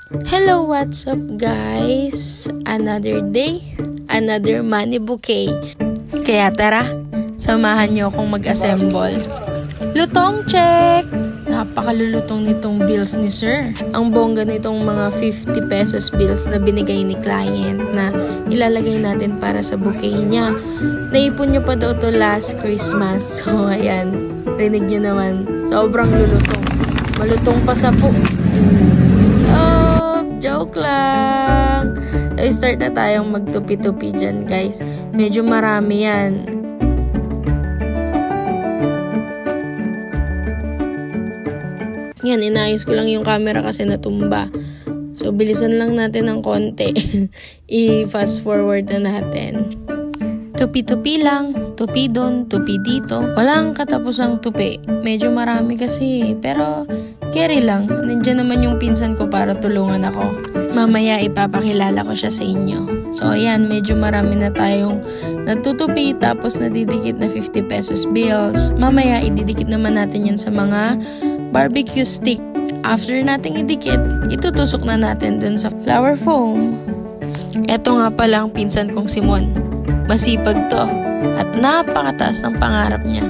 Hello, what's up guys? Another day, another money bouquet. Kaya tara, samahan niyo akong mag-assemble. Lutong check! Napakalulutong nitong bills ni sir. Ang bongga nitong mga 50 pesos bills na binigay ni client na ilalagay natin para sa bouquet niya. Naipon niyo pa daw to last Christmas. So ayan, rinig niyo naman. Sobrang lulutong. Malutong pa sa po. Joke lang. So, start na tayong magtupi-tupi dyan, guys. Medyo marami yan. Yan, inayos ko lang yung camera kasi natumba. So, bilisan lang natin ng konti. I-fast forward na natin. Tupi-tupi lang. Tupi doon, tupi dito. Walang katapusang tupi. Medyo marami kasi. Pero, carry lang. Nandiyan naman yung pinsan ko para tulungan ako. Mamaya ipapakilala ko siya sa inyo. So, ayan. Medyo marami na tayong natutupi. Tapos, nadidikit na 50 pesos bills. Mamaya, ididikit naman natin yan sa mga barbecue stick. After nating idikit, itutusok na natin dun sa flower foam. Eto nga pala ang pinsan kong si Mon. Masipag to. At napakataas ng pangarap niya.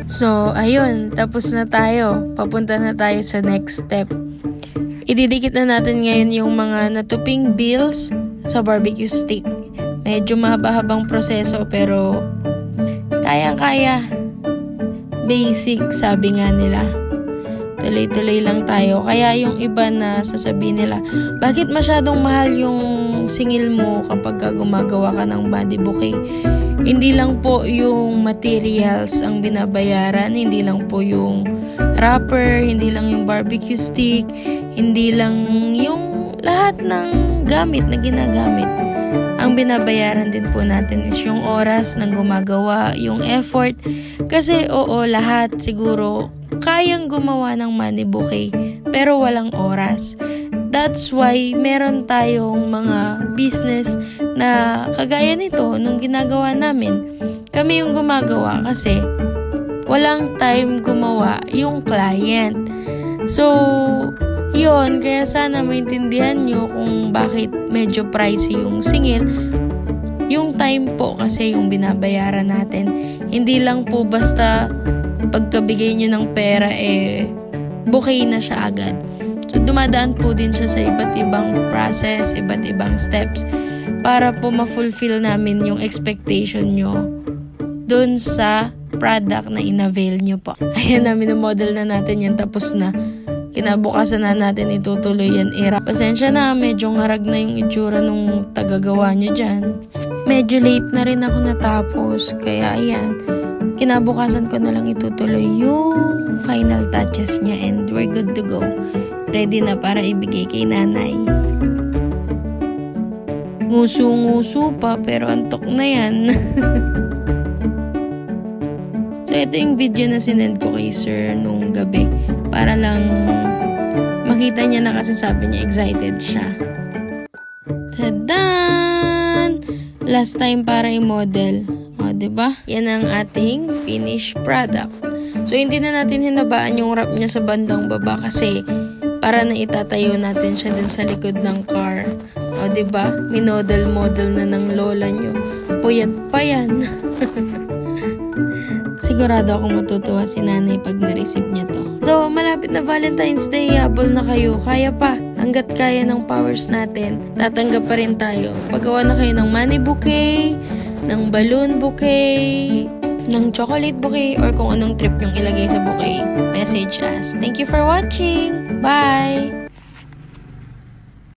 So, ayun. Tapos na tayo. Papunta na tayo sa next step. Ididikit na natin ngayon yung mga natuping bills sa barbecue stick. Medyo mahaba-habang proseso pero kaya-kaya. Basic, sabi nga nila. Tuloy-tuloy lang tayo. Kaya yung iba na sasabihin nila, bakit masyadong mahal yung singil mo kapag gumagawa ka ng body bouquet? Hindi lang po yung materials ang binabayaran, hindi lang po yung wrapper, hindi lang yung barbecue stick, hindi lang yung lahat ng gamit na ginagamit. Ang binabayaran din po natin is yung oras ng gumagawa, yung effort. Kasi oo, lahat siguro kayang gumawa ng money bouquet pero walang oras. That's why meron tayong mga business na kagaya nito nung ginagawa namin. Kami yung gumagawa kasi walang time gumawa yung client. So, yun, kaya sana maintindihan nyo kung bakit medyo pricey yung singil. Yung time po kasi yung binabayaran natin. Hindi lang po basta pagkabigay nyo ng pera bouquet na siya agad. So, dumadaan po din siya sa iba't ibang process, iba't ibang steps para po ma-fulfill namin yung expectation nyo dun sa product na in-avail nyo po. Ayan, namin model na natin yan, tapos na. Kinabukasan na natin itutuloy yan. Pasensya na, medyo ngarag na yung itsura nung tagagawa nyo dyan. Medyo late na rin ako natapos, kaya ayan. Kinabukasan ko na lang itutuloy yung final touches niya and we're good to go. Ready na para ibigay kay nanay. Nguso-nguso pa pero antok na yan. So ito yung video na sinend ko kay sir nung gabi. Para lang makita niya na kasi sabi niya excited siya. Tadan! Last time para i-model. O, diba? Yan ang ating finished product. So hindi na natin hinabaan yung wrap niya sa bandang baba kasi para na itatayo natin siya dun sa likod ng car. O, diba? Minodel-model na ng lola nyo. Puyat pa yan. Sigurado akong matutuwa si nanay pag na-receive niya to. So, malapit na Valentine's Day. Habol na kayo. Kaya pa. Hanggat kaya ng powers natin, tatanggap pa rin tayo. Paggawa na kayo ng money bouquet, ng balloon bouquet, ng chocolate bouquet, or kung anong trip yung ilagay sa bouquet, message us. Thank you for watching. Bye!